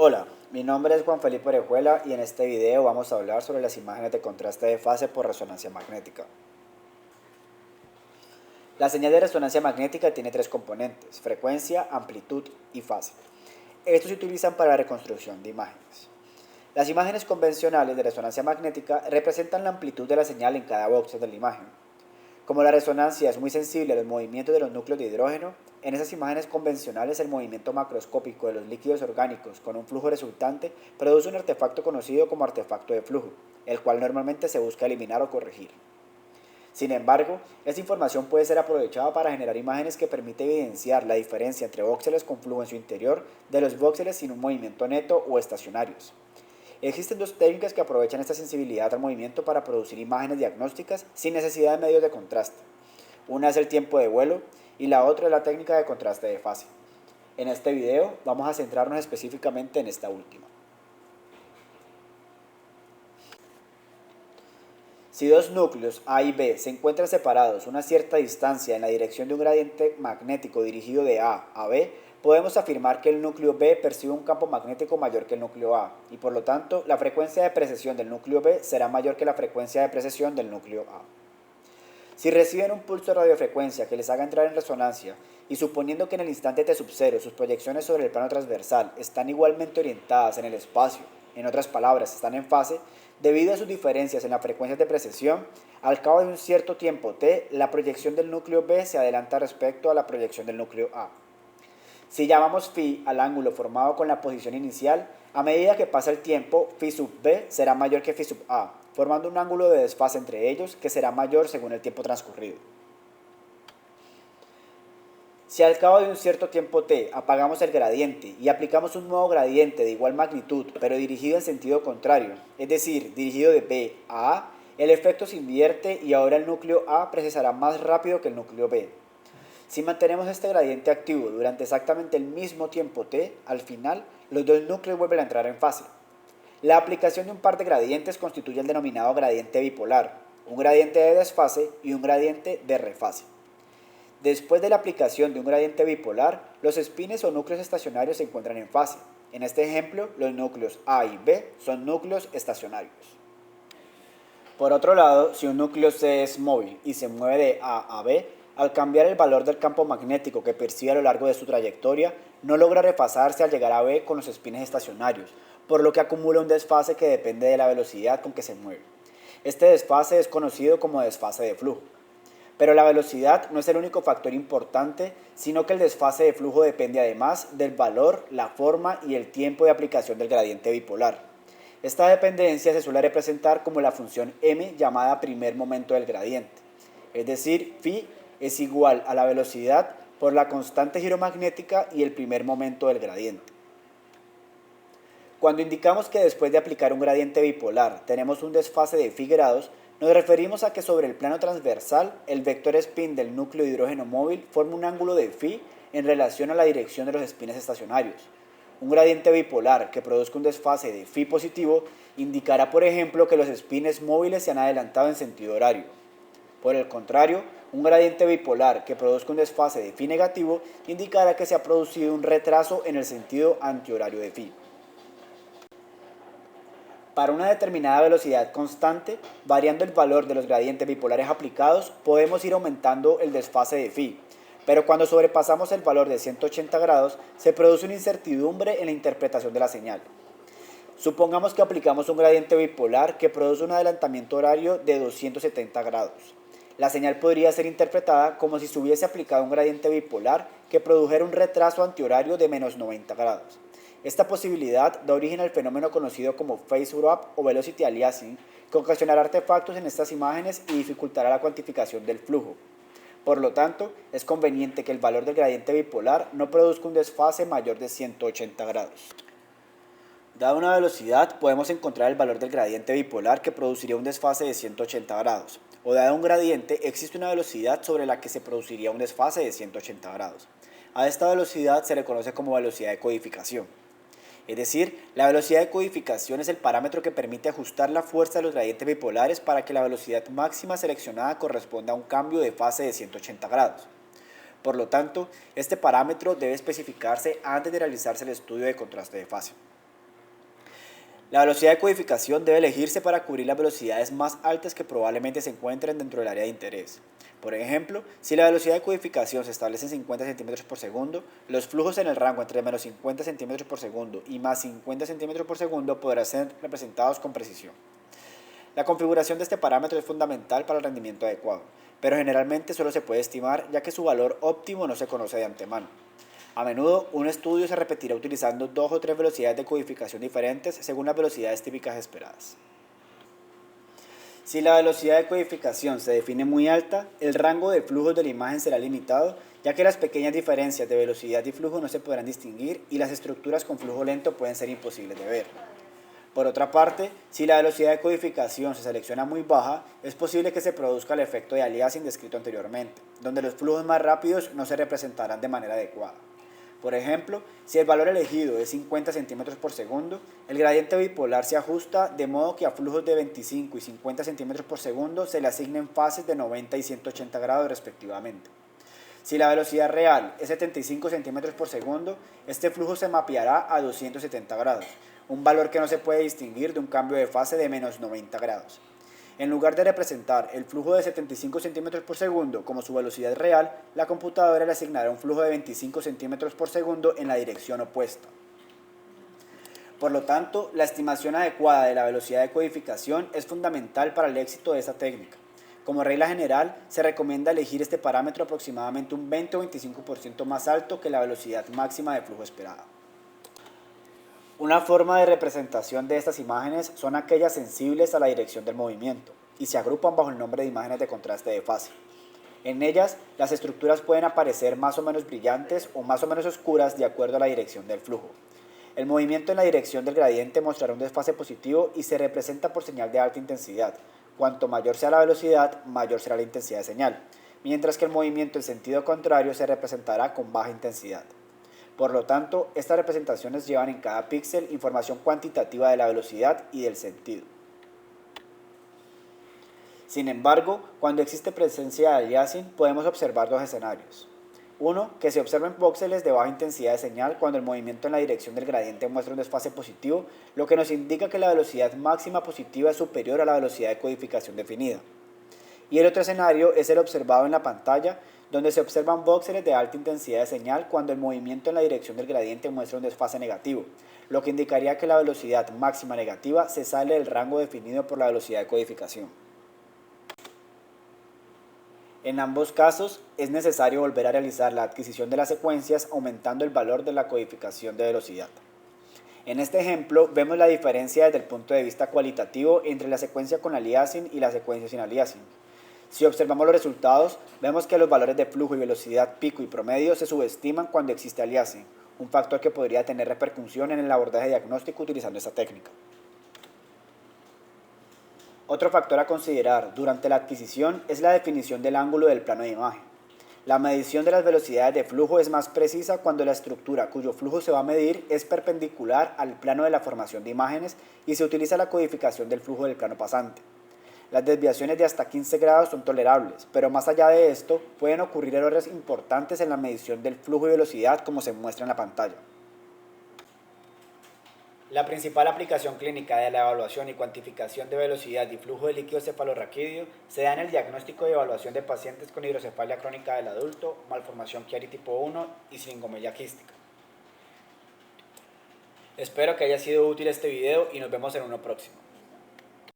Hola, mi nombre es Juan Felipe Orejuela y en este video vamos a hablar sobre las imágenes de contraste de fase por resonancia magnética. La señal de resonancia magnética tiene tres componentes: frecuencia, amplitud y fase. Estos se utilizan para la reconstrucción de imágenes. Las imágenes convencionales de resonancia magnética representan la amplitud de la señal en cada voxel de la imagen. Como la resonancia es muy sensible a los movimientos de los núcleos de hidrógeno, en esas imágenes convencionales el movimiento macroscópico de los líquidos orgánicos con un flujo resultante produce un artefacto conocido como artefacto de flujo, el cual normalmente se busca eliminar o corregir. Sin embargo, esta información puede ser aprovechada para generar imágenes que permiten evidenciar la diferencia entre vóxeles con flujo en su interior de los vóxeles sin un movimiento neto o estacionarios. Existen dos técnicas que aprovechan esta sensibilidad al movimiento para producir imágenes diagnósticas sin necesidad de medios de contraste. Una es el tiempo de vuelo y la otra es la técnica de contraste de fase. En este video vamos a centrarnos específicamente en esta última. Si dos núcleos A y B se encuentran separados una cierta distancia en la dirección de un gradiente magnético dirigido de A a B, podemos afirmar que el núcleo B percibe un campo magnético mayor que el núcleo A, y por lo tanto la frecuencia de precesión del núcleo B será mayor que la frecuencia de precesión del núcleo A. Si reciben un pulso de radiofrecuencia que les haga entrar en resonancia, y suponiendo que en el instante T sub 0 sus proyecciones sobre el plano transversal están igualmente orientadas en el espacio, en otras palabras, están en fase, debido a sus diferencias en las frecuencias de precesión, al cabo de un cierto tiempo T, la proyección del núcleo B se adelanta respecto a la proyección del núcleo A. Si llamamos phi al ángulo formado con la posición inicial, a medida que pasa el tiempo, phi sub b será mayor que phi sub a, formando un ángulo de desfase entre ellos que será mayor según el tiempo transcurrido. Si al cabo de un cierto tiempo t apagamos el gradiente y aplicamos un nuevo gradiente de igual magnitud, pero dirigido en sentido contrario, es decir, dirigido de B a A, el efecto se invierte y ahora el núcleo A precesará más rápido que el núcleo B. Si mantenemos este gradiente activo durante exactamente el mismo tiempo t, al final los dos núcleos vuelven a entrar en fase. La aplicación de un par de gradientes constituye el denominado gradiente bipolar, un gradiente de desfase y un gradiente de refase. Después de la aplicación de un gradiente bipolar, los espines o núcleos estacionarios se encuentran en fase. En este ejemplo, los núcleos A y B son núcleos estacionarios. Por otro lado, si un núcleo C es móvil y se mueve de A a B, al cambiar el valor del campo magnético que percibe a lo largo de su trayectoria, no logra repasarse al llegar a B con los espines estacionarios, por lo que acumula un desfase que depende de la velocidad con que se mueve. Este desfase es conocido como desfase de flujo. Pero la velocidad no es el único factor importante, sino que el desfase de flujo depende además del valor, la forma y el tiempo de aplicación del gradiente bipolar. Esta dependencia se suele representar como la función m llamada primer momento del gradiente, es decir, phi es igual a la velocidad por la constante giromagnética y el primer momento del gradiente. Cuando indicamos que después de aplicar un gradiente bipolar tenemos un desfase de phi grados, nos referimos a que sobre el plano transversal el vector spin del núcleo de hidrógeno móvil forma un ángulo de phi en relación a la dirección de los espines estacionarios. Un gradiente bipolar que produzca un desfase de phi positivo indicará, por ejemplo, que los espines móviles se han adelantado en sentido horario. Por el contrario, un gradiente bipolar que produzca un desfase de phi negativo indicará que se ha producido un retraso en el sentido antihorario de phi. Para una determinada velocidad constante, variando el valor de los gradientes bipolares aplicados, podemos ir aumentando el desfase de phi. Pero cuando sobrepasamos el valor de 180 grados, se produce una incertidumbre en la interpretación de la señal. Supongamos que aplicamos un gradiente bipolar que produce un adelantamiento horario de 270 grados. La señal podría ser interpretada como si se hubiese aplicado un gradiente bipolar que produjera un retraso antihorario de menos 90 grados. Esta posibilidad da origen al fenómeno conocido como phase drop o velocity aliasing, que ocasionará artefactos en estas imágenes y dificultará la cuantificación del flujo. Por lo tanto, es conveniente que el valor del gradiente bipolar no produzca un desfase mayor de 180 grados. Dada una velocidad, podemos encontrar el valor del gradiente bipolar que produciría un desfase de 180 grados. O dado un gradiente, existe una velocidad sobre la que se produciría un desfase de 180 grados. A esta velocidad se le conoce como velocidad de codificación. Es decir, la velocidad de codificación es el parámetro que permite ajustar la fuerza de los gradientes bipolares para que la velocidad máxima seleccionada corresponda a un cambio de fase de 180 grados. Por lo tanto, este parámetro debe especificarse antes de realizarse el estudio de contraste de fase. La velocidad de codificación debe elegirse para cubrir las velocidades más altas que probablemente se encuentren dentro del área de interés. Por ejemplo, si la velocidad de codificación se establece en 50 centímetros por segundo, los flujos en el rango entre menos 50 centímetros por segundo y más 50 centímetros por segundo podrán ser representados con precisión. La configuración de este parámetro es fundamental para el rendimiento adecuado, pero generalmente solo se puede estimar ya que su valor óptimo no se conoce de antemano. A menudo, un estudio se repetirá utilizando 2 o 3 velocidades de codificación diferentes según las velocidades típicas esperadas. Si la velocidad de codificación se define muy alta, el rango de flujos de la imagen será limitado, ya que las pequeñas diferencias de velocidad y flujo no se podrán distinguir y las estructuras con flujo lento pueden ser imposibles de ver. Por otra parte, si la velocidad de codificación se selecciona muy baja, es posible que se produzca el efecto de aliasing descrito anteriormente, donde los flujos más rápidos no se representarán de manera adecuada. Por ejemplo, si el valor elegido es 50 centímetros por segundo, el gradiente bipolar se ajusta de modo que a flujos de 25 y 50 centímetros por segundo se le asignen fases de 90 y 180 grados respectivamente. Si la velocidad real es 75 centímetros por segundo, este flujo se mapeará a 270 grados, un valor que no se puede distinguir de un cambio de fase de menos 90 grados. En lugar de representar el flujo de 75 centímetros por segundo como su velocidad real, la computadora le asignará un flujo de 25 centímetros por segundo en la dirección opuesta. Por lo tanto, la estimación adecuada de la velocidad de codificación es fundamental para el éxito de esta técnica. Como regla general, se recomienda elegir este parámetro aproximadamente un 20 o 25% más alto que la velocidad máxima de flujo esperada. Una forma de representación de estas imágenes son aquellas sensibles a la dirección del movimiento y se agrupan bajo el nombre de imágenes de contraste de fase. En ellas, las estructuras pueden aparecer más o menos brillantes o más o menos oscuras de acuerdo a la dirección del flujo. El movimiento en la dirección del gradiente mostrará un desfase positivo y se representa por señal de alta intensidad. Cuanto mayor sea la velocidad, mayor será la intensidad de señal, mientras que el movimiento en sentido contrario se representará con baja intensidad. Por lo tanto, estas representaciones llevan en cada píxel información cuantitativa de la velocidad y del sentido. Sin embargo, cuando existe presencia de aliasing, podemos observar 2 escenarios. Uno, que se observen voxeles de baja intensidad de señal cuando el movimiento en la dirección del gradiente muestra un desfase positivo, lo que nos indica que la velocidad máxima positiva es superior a la velocidad de codificación definida. Y el otro escenario es el observado en la pantalla, donde se observan voxeles de alta intensidad de señal cuando el movimiento en la dirección del gradiente muestra un desfase negativo, lo que indicaría que la velocidad máxima negativa se sale del rango definido por la velocidad de codificación. En ambos casos, es necesario volver a realizar la adquisición de las secuencias aumentando el valor de la codificación de velocidad. En este ejemplo, vemos la diferencia desde el punto de vista cualitativo entre la secuencia con aliasing y la secuencia sin aliasing. Si observamos los resultados, vemos que los valores de flujo y velocidad pico y promedio se subestiman cuando existe aliasing, un factor que podría tener repercusión en el abordaje diagnóstico utilizando esta técnica. Otro factor a considerar durante la adquisición es la definición del ángulo del plano de imagen. La medición de las velocidades de flujo es más precisa cuando la estructura cuyo flujo se va a medir es perpendicular al plano de la formación de imágenes y se utiliza la codificación del flujo del plano pasante. Las desviaciones de hasta 15 grados son tolerables, pero más allá de esto, pueden ocurrir errores importantes en la medición del flujo y velocidad como se muestra en la pantalla. La principal aplicación clínica de la evaluación y cuantificación de velocidad y flujo de líquido cefalorraquídeo se da en el diagnóstico y evaluación de pacientes con hidrocefalia crónica del adulto, malformación Chiari tipo 1 y siringomelia quística. Espero que haya sido útil este video y nos vemos en uno próximo.